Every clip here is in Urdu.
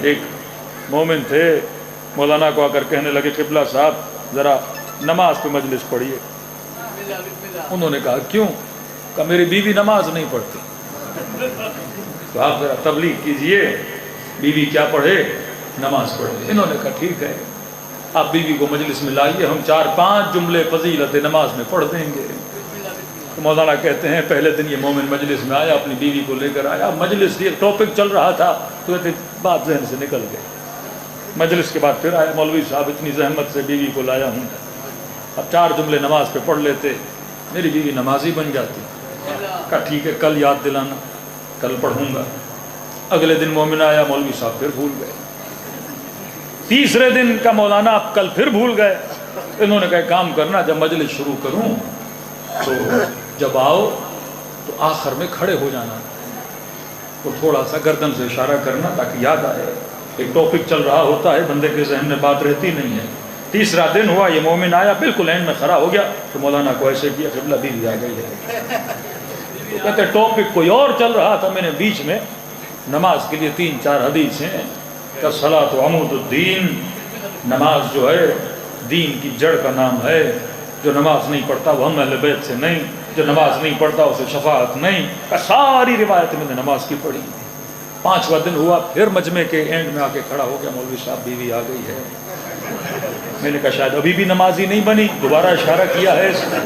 ایک مومن تھے، مولانا کو آ کر کہنے لگے قبلہ صاحب ذرا نماز پہ مجلس پڑھیے۔ انہوں نے کہا کیوں؟ کہا میری بیوی نماز نہیں پڑھتی، تو آپ ذرا تبلیغ کیجئے، بیوی کیا پڑھے؟ نماز پڑھے۔ انہوں نے کہا ٹھیک ہے، آپ بیوی کو مجلس میں لائیے، ہم 4-5 جملے فضیلت نماز میں پڑھ دیں گے۔ تو مولانا کہتے ہیں پہلے دن یہ مومن مجلس میں آیا، اپنی بیوی کو لے کر آیا، مجلس یہ ٹاپک چل رہا تھا تو بات ذہن سے نکل گئی۔ مجلس کے بعد پھر آیا، مولوی صاحب اتنی زحمت سے بیوی کو لایا ہوں، اب 4 جملے نماز پہ پڑھ لیتے، میری بیوی نمازی بن جاتی۔ کہا ٹھیک ہے کل یاد دلانا، کل پڑھوں گا۔ اگلے دن مومن آیا، مولوی صاحب پھر بھول گئے۔ تیسرے دن کا مولانا آپ کل پھر بھول گئے۔ انہوں نے کہا کام کرنا، جب مجلس شروع کروں تو جب آؤ تو آخر میں کھڑے ہو جانا، تو تھوڑا سا گردن سے اشارہ کرنا تاکہ یاد آئے۔ ایک ٹاپک چل رہا ہوتا ہے، بندے کے ذہن میں بات رہتی نہیں ہے۔ تیسرا دن ہوا، یہ مومن آیا، بالکل اینڈ میں کھڑا ہو گیا، تو مولانا کو ایسے کیا قبلہ بیوی آ گئی ہے۔ تو کہتے ٹاپک کوئی اور چل رہا تھا، میں نے بیچ میں نماز کے لیے 3-4 حدیث ہیں کہ الصلاۃ عمود الدین، نماز جو ہے دین کی جڑ کا نام ہے، جو نماز نہیں پڑھتا وہ ہم اہل بیت سے نہیں، جو نماز نہیں پڑھتا اسے شفاعت نہیں۔ ساری روایت میں نے نماز کی پڑھی۔ 5واں دن ہوا، پھر مجمع کے اینڈ میں آ کے کھڑا ہو گیا، مولوی صاحب بیوی آ گئی ہے۔ میں نے کہا شاید ابھی بھی نمازی نہیں بنی، دوبارہ اشارہ کیا ہے اس نے۔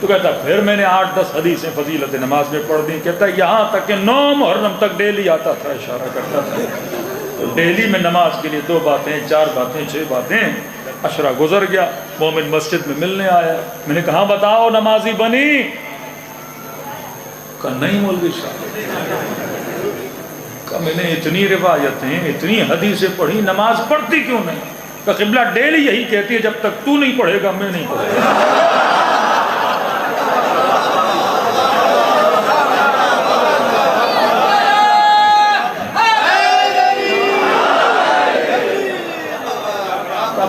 تو کہتا پھر میں نے 8-10 حدیثیں فضیلت نماز میں پڑھ دی۔ کہتا یہاں تک کہ 9 محرم تک ڈیلی آتا تھا، اشارہ کرتا تھا۔ تو ڈیلی میں نماز کے لیے 2 باتیں، 4 باتیں، 6 باتیں۔ عشرہ گزر گیا، مومن مسجد میں ملنے آیا، میں نے کہا بتاؤ نمازی بنی؟ کہا نہیں مولوی صاحب۔ کہا میں نے اتنی روایتیں، اتنی حدیثیں پڑھی، نماز پڑھتی کیوں نہیں؟ کہ قبلہ ڈیلی یہی کہتی ہے جب تک تو نہیں پڑھے گا میں نہیں پڑھے گا۔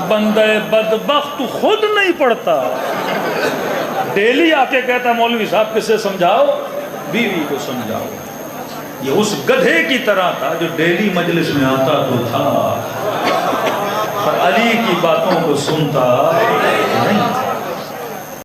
بندہ بدبخت خود نہیں پڑھتا، ڈیلی آ کے کہتا مولوی صاحب کسے سمجھاؤ؟ بیوی کو سمجھاؤ۔ یہ اس گدھے کی طرح تھا جو ڈیلی مجلس میں آتا تو تھا، پر علی کی باتوں کو سنتا